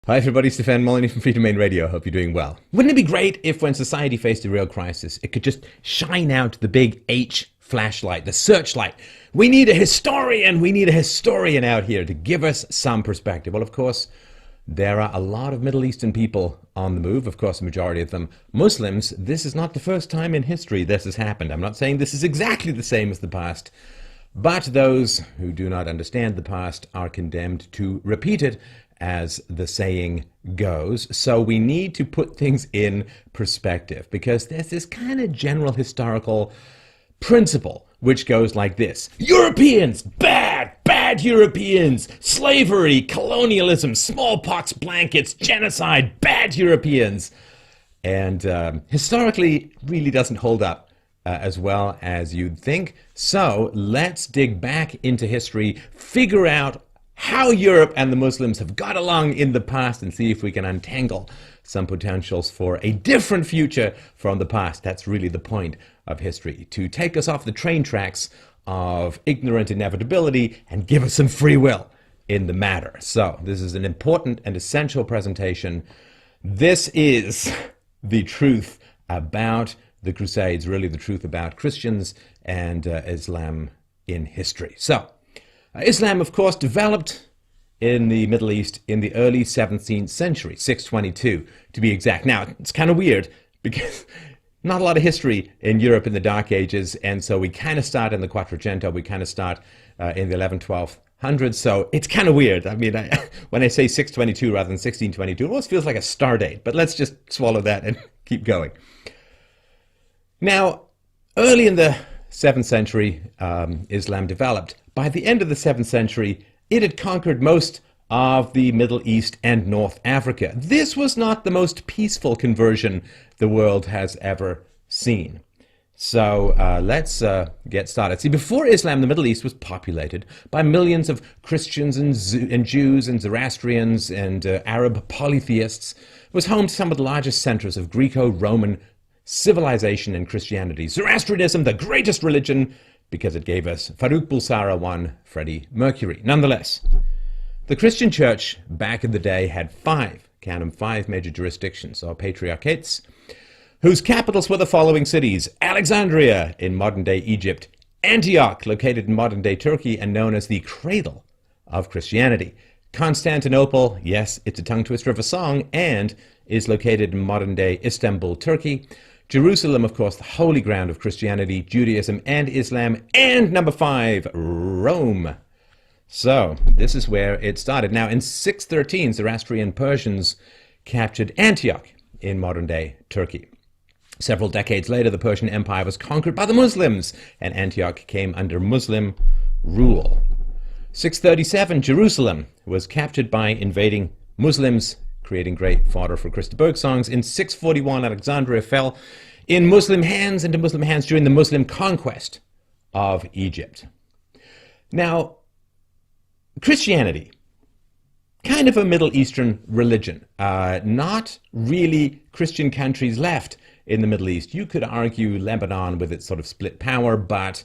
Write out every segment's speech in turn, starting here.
Hi everybody, Stefan Molyneux from Free Domain Radio. Hope you're doing well. Wouldn't it be great if when society faced a real crisis, it could just shine out the big H flashlight, the searchlight? We need a historian out here to give us some perspective. Well, of course, there are a lot of Middle Eastern people on the move. Of course, the majority of them Muslims. This is not the first time in history this has happened. I'm not saying this is exactly the same as the past, but those who do not understand the past are condemned to repeat it, as the saying goes. So we need to put things in perspective, because there's this kind of general historical principle which goes like this: Europeans, bad Europeans, slavery, colonialism, smallpox blankets, genocide, bad Europeans. And historically really doesn't hold up as well as you'd think. So let's dig back into history, figure out how Europe and the Muslims have got along in the past, and see if we can untangle some potentials for a different future from the past. That's really the point of history, to take us off the train tracks of ignorant inevitability and give us some free will in the matter. So this is an important and essential presentation. This is the truth about the Crusades, really the truth about Christians and Islam in history. So Islam, of course, developed in the Middle East in the early 17th century, 622 to be exact. Now, it's kind of weird because not a lot of history in Europe in the Dark Ages, and so we kind of start in the Quattrocento, we kind of start in the 1200s, so it's kind of weird. I mean, when I say 622 rather than 1622, it almost feels like a star date, but let's just swallow that and keep going. Now, early in the 7th century, Islam developed. By the end of the 7th century, it had conquered most of the Middle East and North Africa. This was not the most peaceful conversion the world has ever seen. So let's get started. See, before Islam, the Middle East was populated by millions of Christians and Jews and Zoroastrians and Arab polytheists. It was home to some of the largest centers of Greco-Roman civilization and Christianity. Zoroastrianism, the greatest religion, because it gave us Farouk Bulsara I, Freddie Mercury. Nonetheless, the Christian church back in the day had five major jurisdictions, or patriarchates, whose capitals were the following cities: Alexandria in modern-day Egypt, Antioch, located in modern-day Turkey and known as the cradle of Christianity, Constantinople, yes, it's a tongue twister of a song, and is located in modern-day Istanbul, Turkey, Jerusalem, of course, the holy ground of Christianity, Judaism, and Islam, and number 5, Rome. So this is where it started. Now, in 613, Zoroastrian Persians captured Antioch in modern-day Turkey. Several decades later, the Persian Empire was conquered by the Muslims, and Antioch came under Muslim rule. 637, Jerusalem was captured by invading Muslims, creating great fodder for Christa Berg songs. In 641, Alexandria fell in Muslim hands, into Muslim hands during the Muslim conquest of Egypt. Now, Christianity, kind of a Middle Eastern religion. Not really Christian countries left in the Middle East. You could argue Lebanon with its sort of split power, but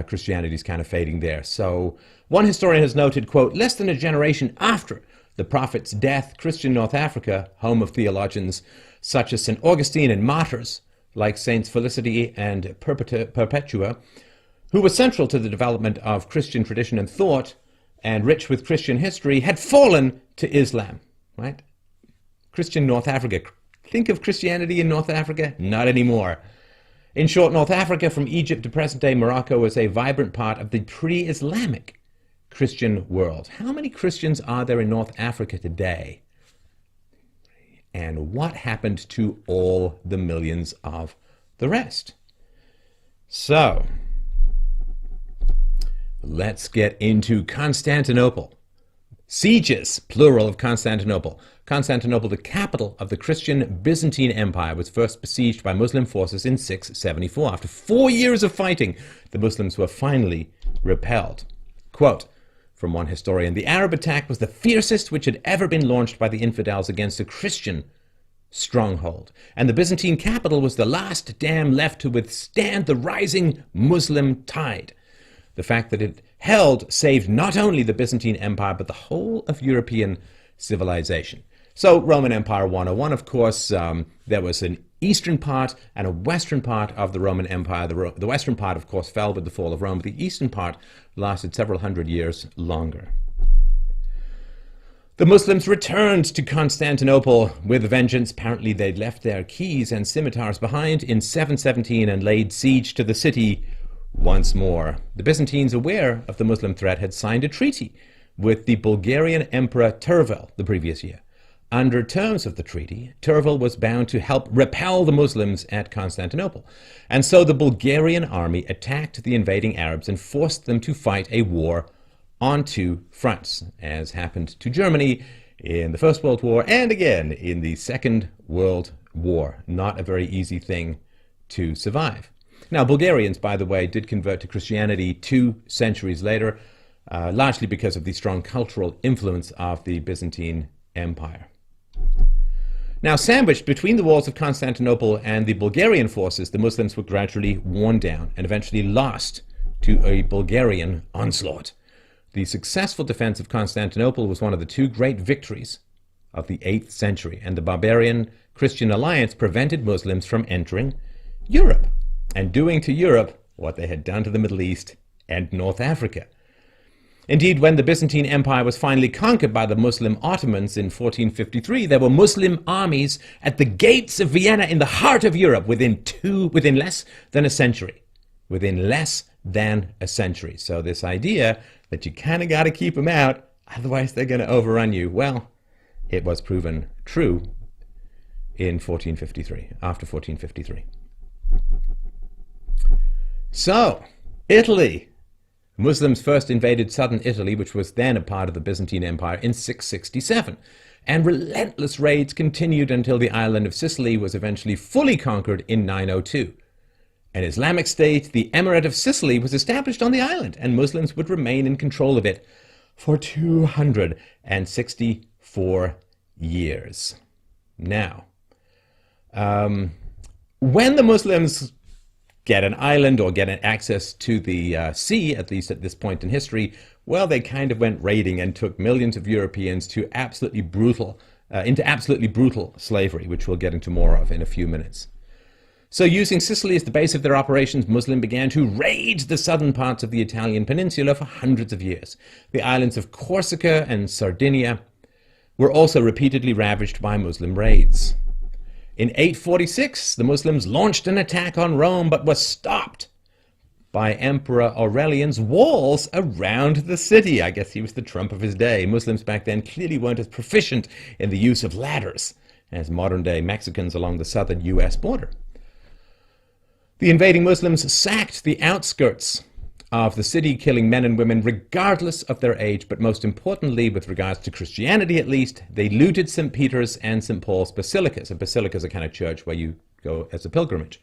Christianity is kind of fading there. So one historian has noted, quote, less than a generation after the Prophet's death, Christian North Africa, home of theologians such as St. Augustine and martyrs like Saints Felicity and Perpetua, who were central to the development of Christian tradition and thought and rich with Christian history, had fallen to Islam, right? Christian North Africa. Think of Christianity in North Africa? Not anymore. In short, North Africa, from Egypt to present-day Morocco, was a vibrant part of the pre-Islamic Christian world. How many Christians are there in North Africa today? And what happened to all the millions of the rest? So, let's get into Constantinople. Sieges, plural of Constantinople. Constantinople, the capital of the Christian Byzantine Empire, was first besieged by Muslim forces in 674. After 4 years of fighting, the Muslims were finally repelled. Quote from one historian, the Arab attack was the fiercest which had ever been launched by the infidels against a Christian stronghold, and the Byzantine capital was the last dam left to withstand the rising Muslim tide. The fact that it held saved not only the Byzantine Empire, but the whole of European civilization. So Roman Empire 101, of course, there was an eastern part and a western part of the Roman Empire. The western part, of course, fell with the fall of Rome, but the eastern part lasted several hundred years longer. The Muslims returned to Constantinople with a vengeance. Apparently they'd left their keys and scimitars behind in 717 and laid siege to the city once more. The Byzantines, aware of the Muslim threat, had signed a treaty with the Bulgarian Emperor Tervel the previous year. Under terms of the treaty, Tervel was bound to help repel the Muslims at Constantinople. And so the Bulgarian army attacked the invading Arabs and forced them to fight a war on two fronts, as happened to Germany in the First World War and again in the Second World War. Not a very easy thing to survive. Now, Bulgarians, by the way, did convert to Christianity 2 centuries later, largely because of the strong cultural influence of the Byzantine Empire. Now, sandwiched between the walls of Constantinople and the Bulgarian forces, the Muslims were gradually worn down and eventually lost to a Bulgarian onslaught. The successful defense of Constantinople was one of the two great victories of the 8th century, and the barbarian-Christian alliance prevented Muslims from entering Europe and doing to Europe what they had done to the Middle East and North Africa. Indeed, when the Byzantine Empire was finally conquered by the Muslim Ottomans in 1453, there were Muslim armies at the gates of Vienna in the heart of Europe within less than a century. Within less than a century. So this idea that you kind of got to keep them out, otherwise they're going to overrun you, well, it was proven true in 1453, after 1453. So, Italy. Muslims first invaded southern Italy, which was then a part of the Byzantine Empire, in 667. And relentless raids continued until the island of Sicily was eventually fully conquered in 902. An Islamic state, the Emirate of Sicily, was established on the island, and Muslims would remain in control of it for 264 years. Now, when the Muslims get an island or get an access to the sea, at least at this point in history, well, they kind of went raiding and took millions of Europeans to into absolutely brutal slavery, which we'll get into more of in a few minutes. So using Sicily as the base of their operations, Muslims began to raid the southern parts of the Italian peninsula for hundreds of years. The islands of Corsica and Sardinia were also repeatedly ravaged by Muslim raids. In 846, the Muslims launched an attack on Rome, but were stopped by Emperor Aurelian's walls around the city. I guess he was the Trump of his day. Muslims back then clearly weren't as proficient in the use of ladders as modern-day Mexicans along the southern U.S. border. The invading Muslims sacked the outskirts of the city, killing men and women regardless of their age, but most importantly, with regards to Christianity at least, they looted St. Peter's and St. Paul's basilicas. A basilica is a kind of church where you go as a pilgrimage.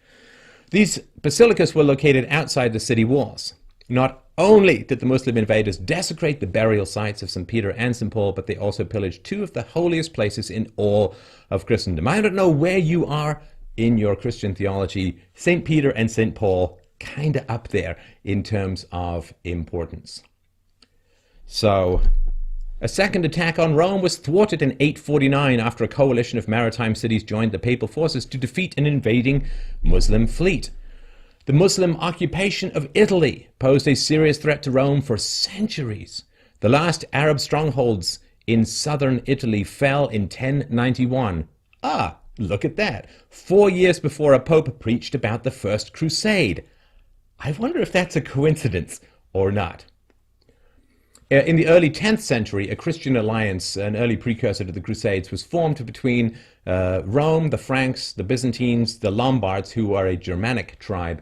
These basilicas were located outside the city walls. Not only did the Muslim invaders desecrate the burial sites of St. Peter and St. Paul, but they also pillaged two of the holiest places in all of Christendom. I don't know where you are in your Christian theology. St. Peter and St. Paul, kind of up there in terms of importance. So, a second attack on Rome was thwarted in 849 after a coalition of maritime cities joined the papal forces to defeat an invading Muslim fleet. The Muslim occupation of Italy posed a serious threat to Rome for centuries. The last Arab strongholds in southern Italy fell in 1091. Look at that. 4 years before a pope preached about the First Crusade. I wonder if that's a coincidence or not. In the early 10th century, a Christian alliance, an early precursor to the Crusades, was formed between Rome, the Franks, the Byzantines, the Lombards, who are a Germanic tribe,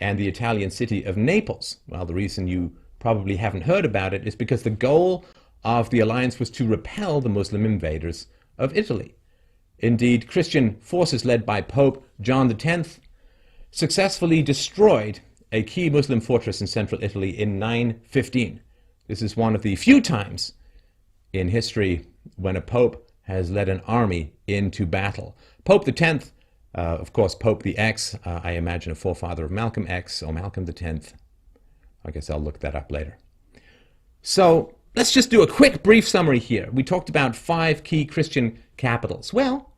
and the Italian city of Naples. Well, the reason you probably haven't heard about it is because the goal of the alliance was to repel the Muslim invaders of Italy. Indeed, Christian forces led by Pope John X successfully destroyed a key Muslim fortress in central Italy in 915. This is one of the few times in history when a pope has led an army into battle. Pope X, of course, Pope the X, I imagine a forefather of Malcolm X or Malcolm X. I guess I'll look that up later. So, let's just do a quick brief summary here. We talked about 5 key Christian capitals. Well,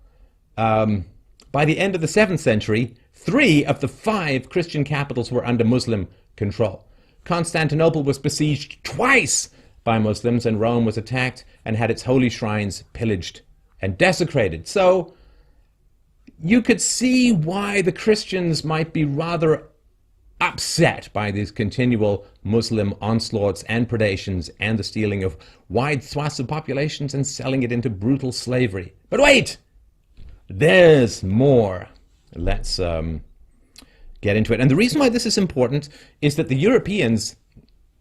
by the end of the 7th century, 3 of the 5 Christian capitals were under Muslim control. Constantinople was besieged twice by Muslims, and Rome was attacked and had its holy shrines pillaged and desecrated. So you could see why the Christians might be rather upset by these continual Muslim onslaughts and predations and the stealing of wide swaths of populations and selling it into brutal slavery. But wait! There's more. Let's get into it. And the reason why this is important is that the Europeans,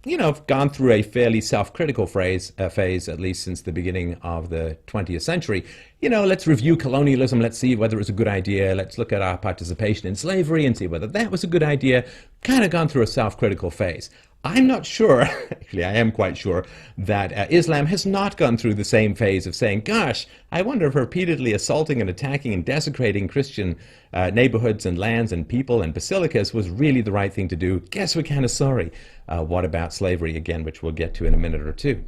have gone through a fairly self-critical phase, at least since the beginning of the 20th century. Let's review colonialism. Let's see whether it was a good idea. Let's look at our participation in slavery and see whether that was a good idea. Kind of gone through a self-critical phase. I'm not sure, actually I am quite sure, that Islam has not gone through the same phase of saying, gosh, I wonder if repeatedly assaulting and attacking and desecrating Christian neighborhoods and lands and people and basilicas was really the right thing to do. Guess we're kind of sorry. What about slavery again, which we'll get to in a minute or two.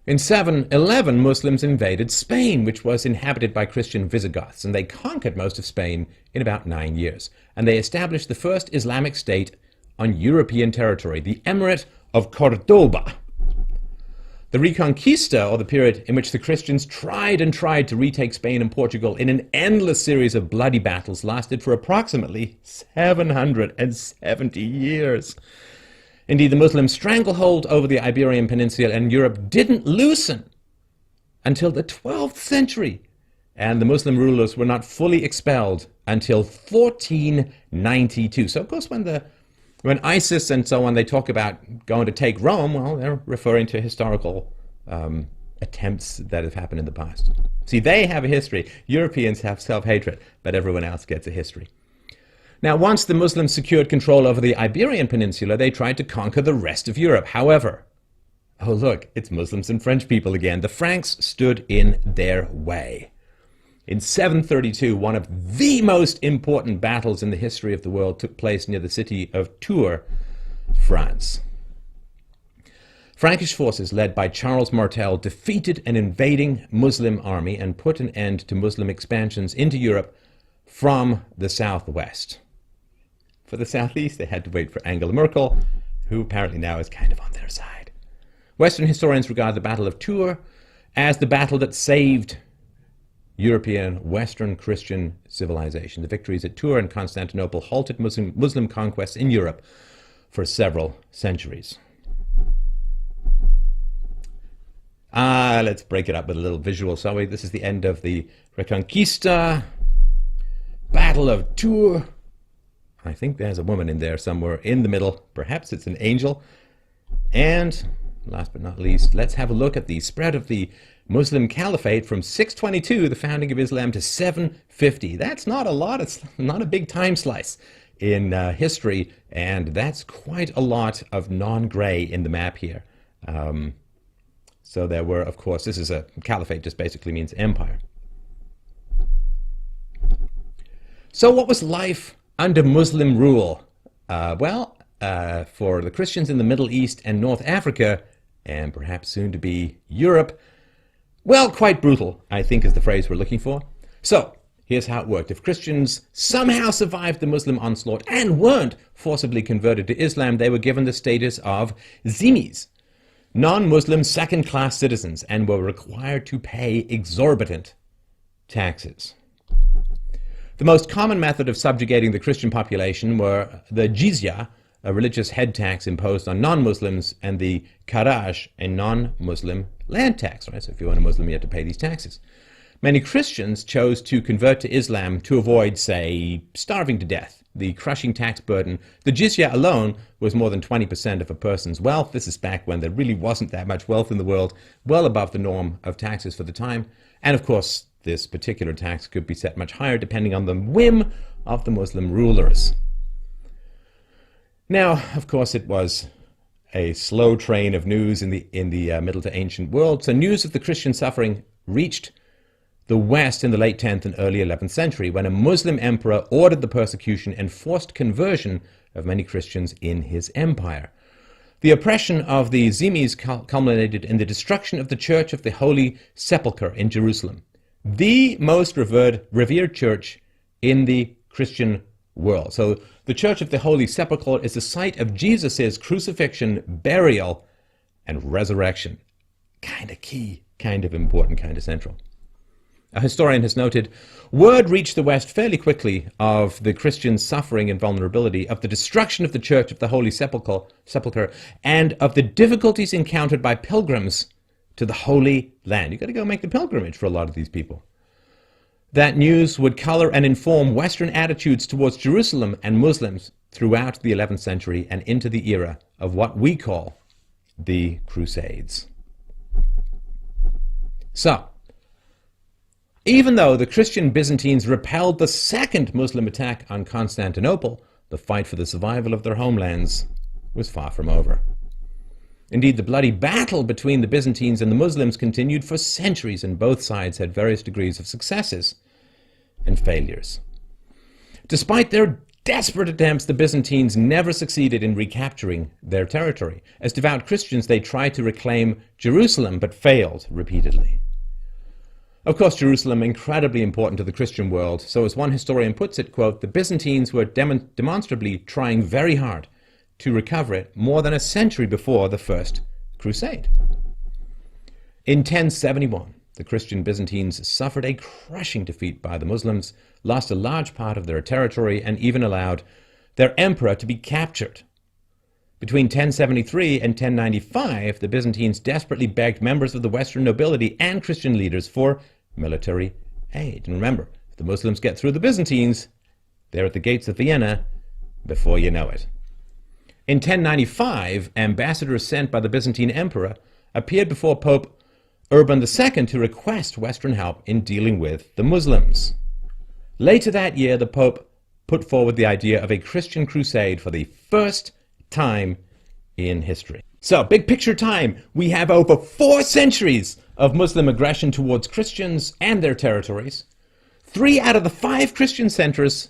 In 711, Muslims invaded Spain, which was inhabited by Christian Visigoths, and they conquered most of Spain in about 9 years. And they established the first Islamic state on European territory, the Emirate of Cordoba. The Reconquista, or the period in which the Christians tried to retake Spain and Portugal in an endless series of bloody battles, lasted for approximately 770 years. Indeed, the Muslim stranglehold over the Iberian Peninsula and Europe didn't loosen until the 12th century, and the Muslim rulers were not fully expelled until 1492. So, of course, when ISIS and so on, they talk about going to take Rome, well, they're referring to historical attempts that have happened in the past. See, they have a history. Europeans have self-hatred, but everyone else gets a history. Now, once the Muslims secured control over the Iberian Peninsula, they tried to conquer the rest of Europe. However, oh look, it's Muslims and French people again. The Franks stood in their way. In 732, one of the most important battles in the history of the world took place near the city of Tours, France. Frankish forces led by Charles Martel defeated an invading Muslim army and put an end to Muslim expansions into Europe from the southwest. For the southeast, they had to wait for Angela Merkel, who apparently now is kind of on their side. Western historians regard the Battle of Tours as the battle that saved European Western Christian civilization. The victories at Tours and Constantinople halted Muslim conquests in Europe for several centuries. Let's break it up with a little visual, shall we? This is the end of the Reconquista, Battle of Tours. I think there's a woman in there somewhere in the middle. Perhaps it's an angel. And last but not least, let's have a look at the spread of the Muslim Caliphate from 622, the founding of Islam, to 750. That's not a lot. It's not a big time slice in history, and that's quite a lot of non-gray in the map here. So there were, of course, this is a caliphate, just basically means empire. So what was life under Muslim rule? For the Christians in the Middle East and North Africa, and perhaps soon to be Europe, well, quite brutal, I think is the phrase we're looking for. So, here's how it worked. If Christians somehow survived the Muslim onslaught and weren't forcibly converted to Islam, they were given the status of zimmis, non-Muslim second-class citizens, and were required to pay exorbitant taxes. The most common method of subjugating the Christian population were the jizya, a religious head tax imposed on non-Muslims, and the kharaj, a non-Muslim land tax. Right? So if you weren't a Muslim, you had to pay these taxes. Many Christians chose to convert to Islam to avoid, say, starving to death. The crushing tax burden, the jizya alone, was more than 20% of a person's wealth. This is back when there really wasn't that much wealth in the world, well above the norm of taxes for the time. And of course, this particular tax could be set much higher depending on the whim of the Muslim rulers. Now, of course, it was a slow train of news in the Middle to Ancient world. So news of the Christian suffering reached the West in the late 10th and early 11th century, when a Muslim emperor ordered the persecution and forced conversion of many Christians in his empire. The oppression of the Zimmis culminated in the destruction of the Church of the Holy Sepulchre in Jerusalem, the most revered church in the Christian world. So the Church of the Holy Sepulchre is the site of Jesus' crucifixion, burial, and resurrection. Kind of key, kind of important, kind of central. A historian has noted, word reached the West fairly quickly of the Christians' suffering and vulnerability, of the destruction of the Church of the Holy Sepulchre, and of the difficulties encountered by pilgrims to the Holy Land. You've got to go make the pilgrimage for a lot of these people. That news would color and inform Western attitudes towards Jerusalem and Muslims throughout the 11th century and into the era of what we call the Crusades. So, even though the Christian Byzantines repelled the second Muslim attack on Constantinople, the fight for the survival of their homelands was far from over. Indeed, the bloody battle between the Byzantines and the Muslims continued for centuries, and both sides had various degrees of successes and failures. Despite their desperate attempts, the Byzantines never succeeded in recapturing their territory. As devout Christians, they tried to reclaim Jerusalem, but failed repeatedly. Of course, Jerusalem, incredibly important to the Christian world, so as one historian puts it, quote, the Byzantines were demonstrably trying very hard to recover it more than a century before the First Crusade. In 1071, the Christian Byzantines suffered a crushing defeat by the Muslims, lost a large part of their territory, and even allowed their emperor to be captured. Between 1073 and 1095, the Byzantines desperately begged members of the Western nobility and Christian leaders for military aid. And remember, if the Muslims get through the Byzantines, they're at the gates of Vienna before you know it. In 1095, ambassadors sent by the Byzantine emperor appeared before Pope Urban II to request Western help in dealing with the Muslims. Later that year, the Pope put forward the idea of a Christian crusade for the first time in history. So, big picture time, we have over 4 centuries of Muslim aggression towards Christians and their territories. 3 out of the 5 Christian centers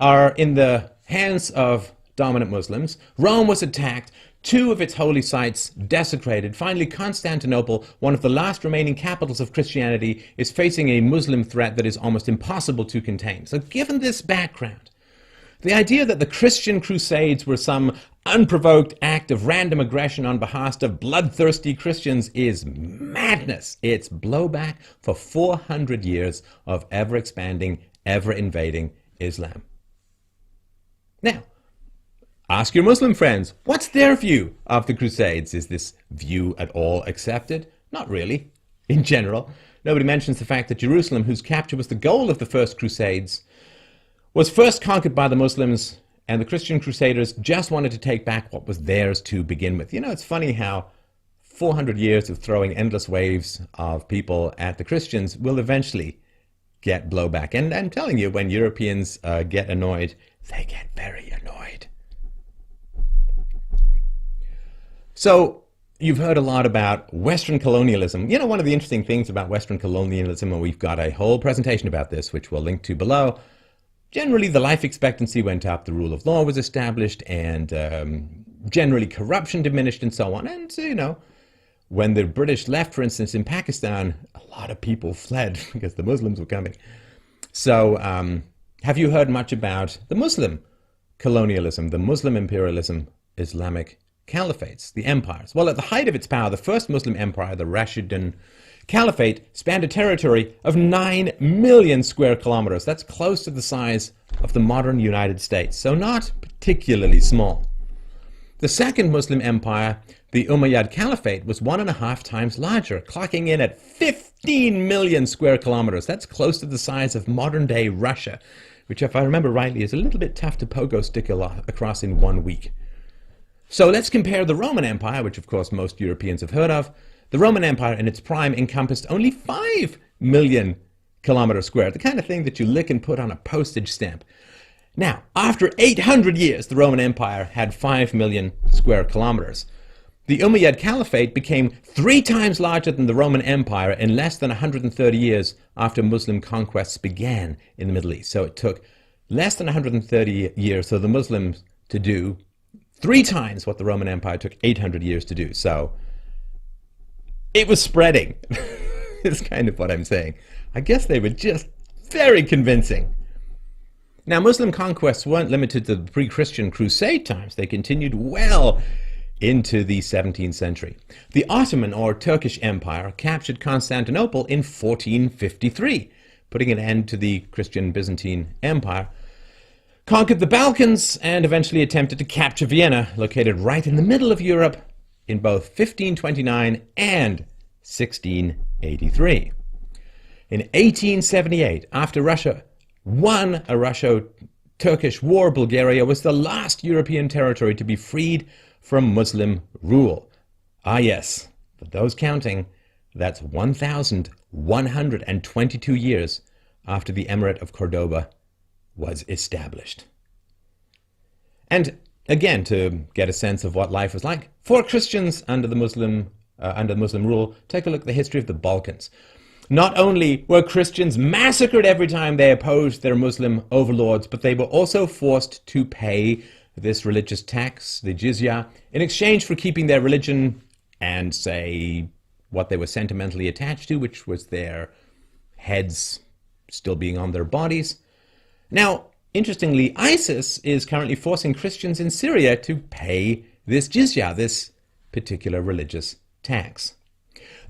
are in the hands of dominant Muslims. Rome was attacked, 2 of its holy sites desecrated. Finally, Constantinople, one of the last remaining capitals of Christianity, is facing a Muslim threat that is almost impossible to contain. So given this background, the idea that the Christian Crusades were some unprovoked act of random aggression on behalf of bloodthirsty Christians is madness. It's blowback for 400 years of ever-expanding, ever-invading Islam. Now, ask your Muslim friends, what's their view of the Crusades? Is this view at all accepted? Not really. In general, nobody mentions the fact that Jerusalem, whose capture was the goal of the First Crusades, was first conquered by the Muslims, and the Christian Crusaders just wanted to take back what was theirs to begin with. You know, it's funny how 400 years of throwing endless waves of people at the Christians will eventually get blowback. And I'm telling you, when Europeans get annoyed, they get very annoyed. So, you've heard a lot about Western colonialism. You know, one of the interesting things about Western colonialism, and we've got a whole presentation about this, which we'll link to below. Generally, the life expectancy went up, the rule of law was established, and generally corruption diminished and so on. And, you know, when the British left, for instance, in Pakistan, a lot of people fled because the Muslims were coming. So, have you heard much about the Muslim colonialism, the Muslim imperialism, Islamic caliphates, the empires? Well, at the height of its power, the first Muslim empire, the Rashidun Caliphate, spanned a territory of 9 million square kilometers. That's close to the size of the modern United States, so not particularly small. The second Muslim empire, the Umayyad Caliphate, was 1.5 times larger, clocking in at 15 million square kilometers. That's close to the size of modern-day Russia, which, if I remember rightly, is a little bit tough to pogo stick across in 1 week. So let's compare the Roman Empire, which of course most Europeans have heard of. The Roman Empire in its prime encompassed only 5 million kilometers square, the kind of thing that you lick and put on a postage stamp. Now, after 800 years, the Roman Empire had 5 million square kilometers. The Umayyad Caliphate became 3 times larger than the Roman Empire in less than 130 years after Muslim conquests began in the Middle East. So it took less than 130 years for the Muslims to do 3 times what the Roman Empire took 800 years to do. So it was spreading, is kind of what I'm saying. I guess they were just very convincing. Now, Muslim conquests weren't limited to the pre-Christian Crusade times. They continued well into the 17th century. The Ottoman or Turkish Empire captured Constantinople in 1453, putting an end to the Christian Byzantine Empire, conquered the Balkans, and eventually attempted to capture Vienna, located right in the middle of Europe, in both 1529 and 1683. In 1878, after Russia won a Russo-Turkish war, Bulgaria was the last European territory to be freed from Muslim rule. Ah yes, for those counting, that's 1,122 years after the Emirate of Cordoba was established. And again, to get a sense of what life was like for Christians under Muslim rule, take a look at the history of the Balkans. Not only were Christians massacred every time they opposed their Muslim overlords, but they were also forced to pay this religious tax, the jizya, in exchange for keeping their religion and, say, what they were sentimentally attached to, which was their heads still being on their bodies. Now, interestingly, ISIS is currently forcing Christians in Syria to pay this jizya, this particular religious tax.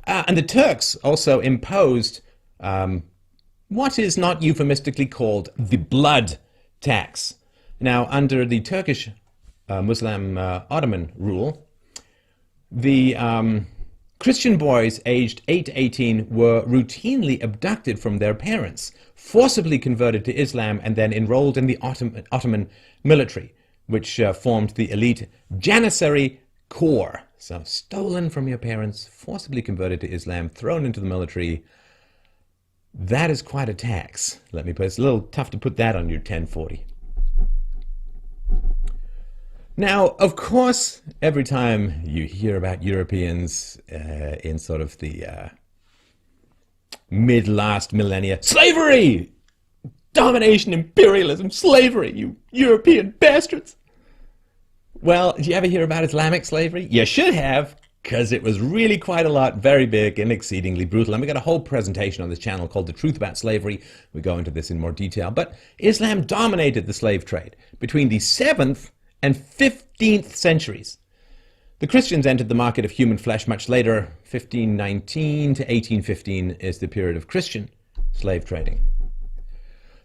And the Turks also imposed what is not euphemistically called the blood tax. Now, under the Turkish Muslim Ottoman rule, the Christian boys aged 8 to 18 were routinely abducted from their parents, forcibly converted to Islam, and then enrolled in the Ottoman military, which formed the elite Janissary Corps. So stolen from your parents, forcibly converted to Islam, thrown into the military. That is quite a tax. Let me put it. It's a little tough to put that on your 1040. Now, of course, every time you hear about Europeans in sort of the mid-last millennia, slavery, domination, imperialism, slavery, you European bastards. Well, did you ever hear about Islamic slavery? You should have, because it was really quite a lot, very big and exceedingly brutal. And we got a whole presentation on this channel called The Truth About Slavery. We go into this in more detail. But Islam dominated the slave trade between the 7th and 15th centuries. The Christians entered the market of human flesh much later. 1519 to 1815 is the period of Christian slave trading.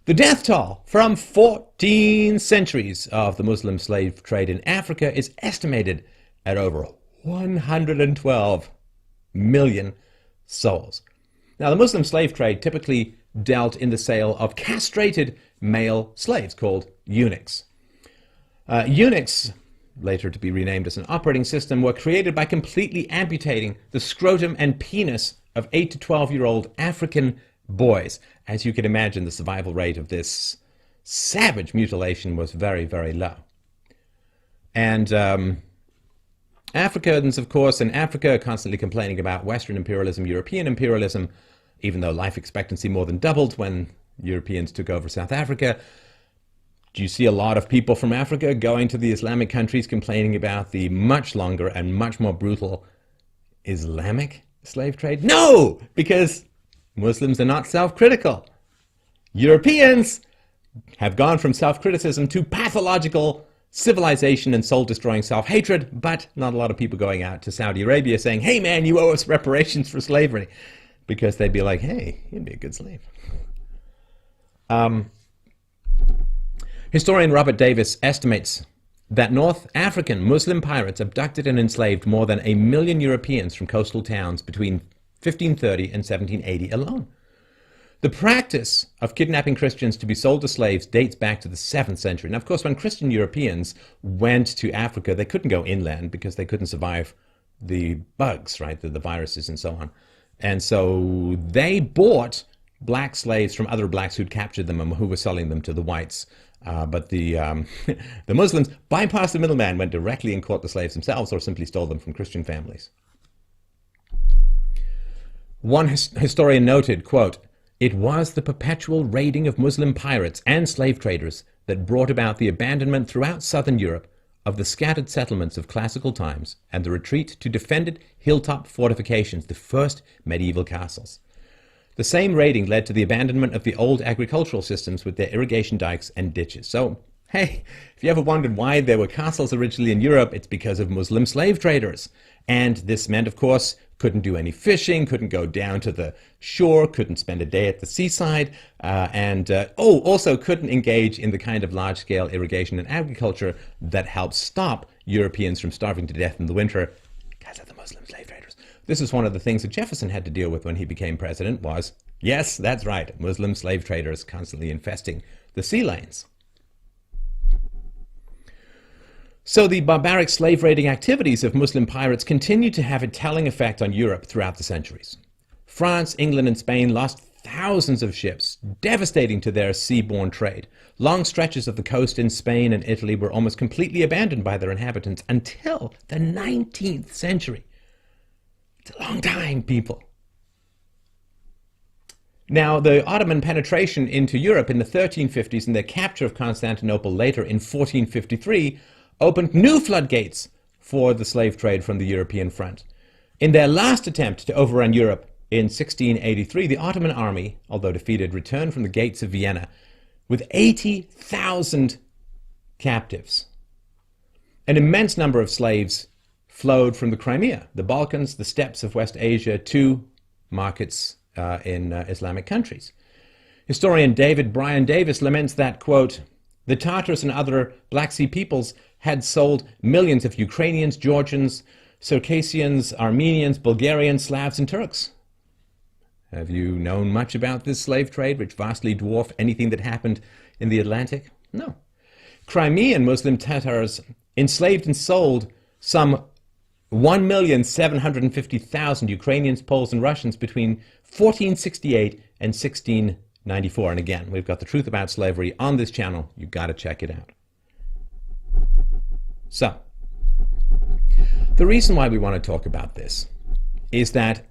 The death toll from 14 centuries of the Muslim slave trade in Africa is estimated at over 112 million souls. Now, the Muslim slave trade typically dealt in the sale of castrated male slaves called eunuchs. Eunuchs, later to be renamed as an operating system, were created by completely amputating the scrotum and penis of 8 to 12-year-old African boys. As you can imagine, the survival rate of this savage mutilation was very, very low. And Africans, of course, in Africa are constantly complaining about Western imperialism, European imperialism, even though life expectancy more than doubled when Europeans took over South Africa. Do you see a lot of people from Africa going to the Islamic countries complaining about the much longer and much more brutal Islamic slave trade? No, because Muslims are not self-critical. Europeans have gone from self-criticism to pathological civilization and soul-destroying self-hatred, but not a lot of people going out to Saudi Arabia saying, hey man, you owe us reparations for slavery, because they'd be like, hey, you'd be a good slave. Historian Robert Davis estimates that North African Muslim pirates abducted and enslaved more than 1 million Europeans from coastal towns between 1530 and 1780 alone. The practice of kidnapping Christians to be sold as slaves dates back to the 7th century. Now, of course, when Christian Europeans went to Africa, they couldn't go inland because they couldn't survive the bugs, right, the viruses and so on. And so they bought black slaves from other blacks who'd captured them and who were selling them to the whites. But the the Muslims bypassed the middleman, went directly and caught the slaves themselves, or simply stole them from Christian families. One historian noted, quote, "It was the perpetual raiding of Muslim pirates and slave traders that brought about the abandonment throughout southern Europe of the scattered settlements of classical times and the retreat to defended hilltop fortifications, the first medieval castles. The same raiding led to the abandonment of the old agricultural systems with their irrigation dikes and ditches. So, hey, if you ever wondered why there were castles originally in Europe, it's because of Muslim slave traders. And this meant, of course, couldn't do any fishing, couldn't go down to the shore, couldn't spend a day at the seaside, also couldn't engage in the kind of large-scale irrigation and agriculture that helped stop Europeans from starving to death in the winter because of the Muslim slave traders. This is one of the things that Jefferson had to deal with when he became president was, yes, that's right, Muslim slave traders constantly infesting the sea lanes. So the barbaric slave raiding activities of Muslim pirates continued to have a telling effect on Europe throughout the centuries. France, England, and Spain lost thousands of ships, devastating to their seaborne trade. Long stretches of the coast in Spain and Italy were almost completely abandoned by their inhabitants until the 19th century. It's a long time, people. Now, the Ottoman penetration into Europe in the 1350s and their capture of Constantinople later in 1453 opened new floodgates for the slave trade from the European front. In their last attempt to overrun Europe in 1683, the Ottoman army, although defeated, returned from the gates of Vienna with 80,000 captives. An immense number of slaves flowed from the Crimea, the Balkans, the steppes of West Asia to markets in Islamic countries. Historian David Bryan Davis laments that, quote, the Tatars and other Black Sea peoples had sold millions of Ukrainians, Georgians, Circassians, Armenians, Bulgarians, Slavs, and Turks. Have you known much about this slave trade, which vastly dwarfed anything that happened in the Atlantic? No. Crimean Muslim Tatars enslaved and sold some 1,750,000 Ukrainians, Poles, and Russians between 1468 and 1694. And again, we've got the truth about slavery on this channel. You've got to check it out. So, the reason why we want to talk about this is that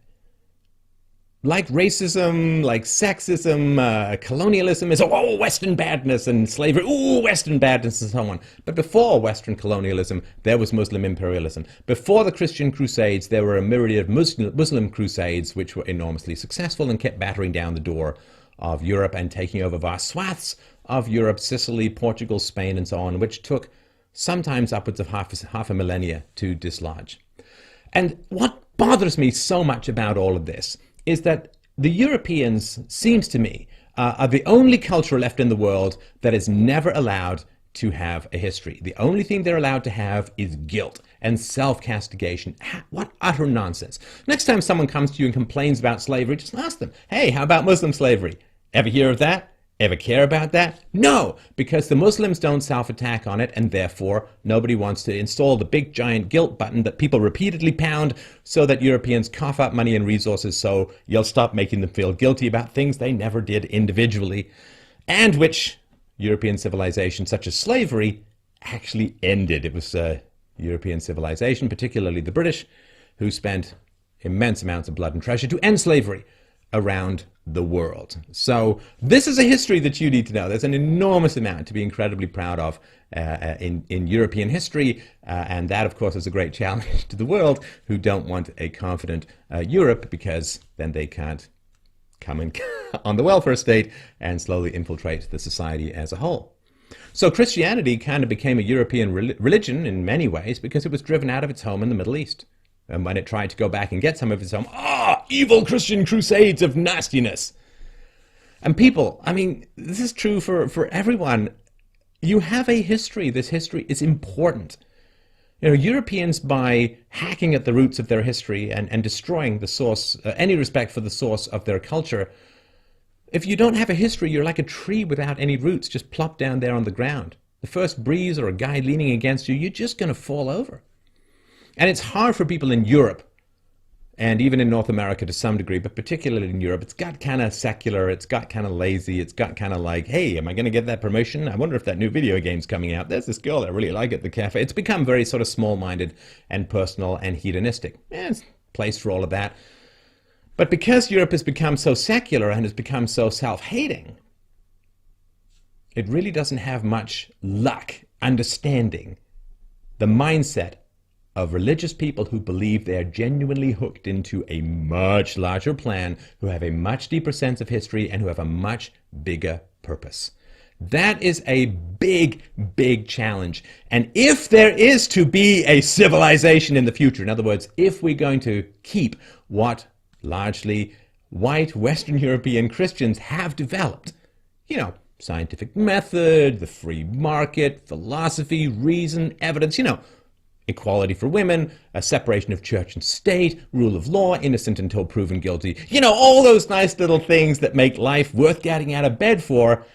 like racism, like sexism, colonialism is, oh, Western badness, and slavery, oh, Western badness, and so on. But before Western colonialism, there was Muslim imperialism. Before the Christian Crusades, there were a myriad of Muslim crusades which were enormously successful and kept battering down the door of Europe and taking over vast swaths of Europe, Sicily, Portugal, Spain, and so on, which took sometimes upwards of half a millennia to dislodge. And what bothers me so much about all of this is that the Europeans, seems to me, are the only culture left in the world that is never allowed to have a history. The only thing they're allowed to have is guilt and self-castigation. What utter nonsense. Next time someone comes to you and complains about slavery, just ask them, hey, how about Muslim slavery? Ever hear of that? Ever care about that? No, because the Muslims don't self-attack on it, and therefore nobody wants to install the big giant guilt button that people repeatedly pound so that Europeans cough up money and resources so you'll stop making them feel guilty about things they never did individually, and which European civilization, such as slavery, actually ended. It was European civilization, particularly the British, who spent immense amounts of blood and treasure to end slavery around the world. So this is a history that you need to know. There's an enormous amount to be incredibly proud of in European history, and that, of course, is a great challenge to the world, who don't want a confident Europe, because then they can't come in on the welfare state and slowly infiltrate the society as a whole. So Christianity kind of became a European religion in many ways because it was driven out of its home in the Middle East. And when it tried to go back and get some of its own, evil Christian crusades of nastiness. And people, I mean, this is true for everyone. You have a history. This history is important. You know, Europeans, by hacking at the roots of their history and destroying the source, any respect for the source of their culture, if you don't have a history, you're like a tree without any roots, just plopped down there on the ground. The first breeze or a guy leaning against you, you're just going to fall over. And it's hard for people in Europe, and even in North America to some degree, but particularly in Europe. It's got kind of secular, it's got kind of lazy, it's got kind of like, hey, am I going to get that promotion? I wonder if that new video game's coming out. There's this girl I really like at the cafe. It's become very sort of small-minded and personal and hedonistic. It's a place for all of that. But because Europe has become so secular and has become so self-hating, it really doesn't have much luck understanding the mindset of religious people who believe they are genuinely hooked into a much larger plan, who have a much deeper sense of history, and who have a much bigger purpose. That is a big, big challenge. And if there is to be a civilization in the future, in other words, if we're going to keep what largely white Western European Christians have developed, scientific method, the free market, philosophy, reason, evidence, equality for women, a separation of church and state, rule of law, innocent until proven guilty, all those nice little things that make life worth getting out of bed for.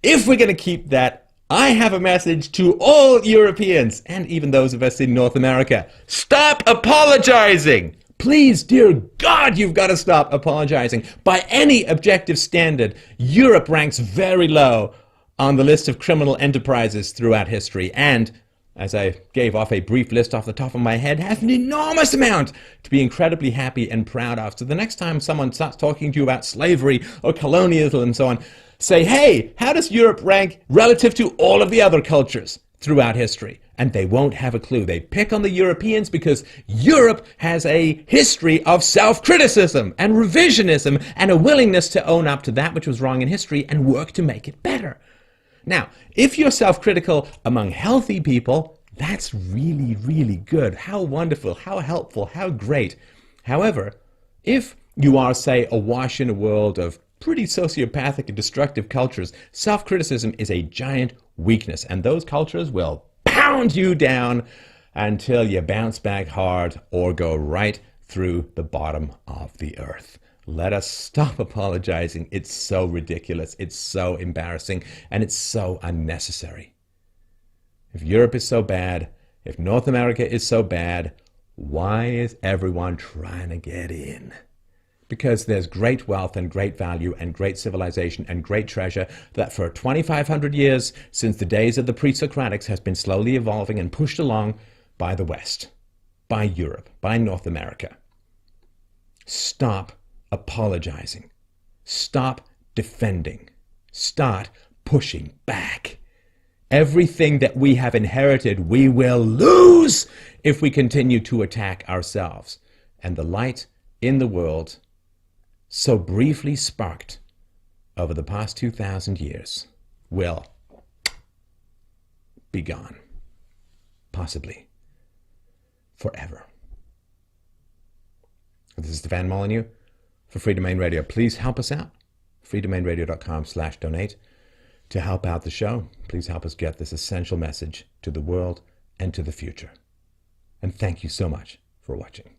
If we're going to keep that, I have a message to all Europeans, and even those of us in North America. Stop apologizing! Please, dear God, you've got to stop apologizing. By any objective standard, Europe ranks very low on the list of criminal enterprises throughout history, and as I gave off a brief list off the top of my head, has an enormous amount to be incredibly happy and proud of. So the next time someone starts talking to you about slavery or colonialism and so on, say, hey, how does Europe rank relative to all of the other cultures throughout history? And they won't have a clue. They pick on the Europeans because Europe has a history of self-criticism and revisionism and a willingness to own up to that which was wrong in history and work to make it better. Now, if you're self-critical among healthy people, that's really, really good. How wonderful, how helpful, how great. However, if you are, say, awash in a world of pretty sociopathic and destructive cultures, self-criticism is a giant weakness, and those cultures will pound you down until you bounce back hard or go right through the bottom of the earth. Let us stop apologizing. It's so ridiculous. It's so embarrassing. And it's so unnecessary. If Europe is so bad, if North America is so bad, why is everyone trying to get in? Because there's great wealth and great value and great civilization and great treasure that for 2,500 years, since the days of the pre-Socratics, has been slowly evolving and pushed along by the West, by Europe, by North America. Stop apologizing. Stop defending. Start pushing back. Everything that we have inherited, we will lose if we continue to attack ourselves. And the light in the world, so briefly sparked over the past 2,000 years, will be gone. Possibly forever. This is Stefan Molyneux for Free Domain Radio. Please help us out. freedomainradio.com/donate to help out the show. Please help us get this essential message to the world and to the future. And thank you so much for watching.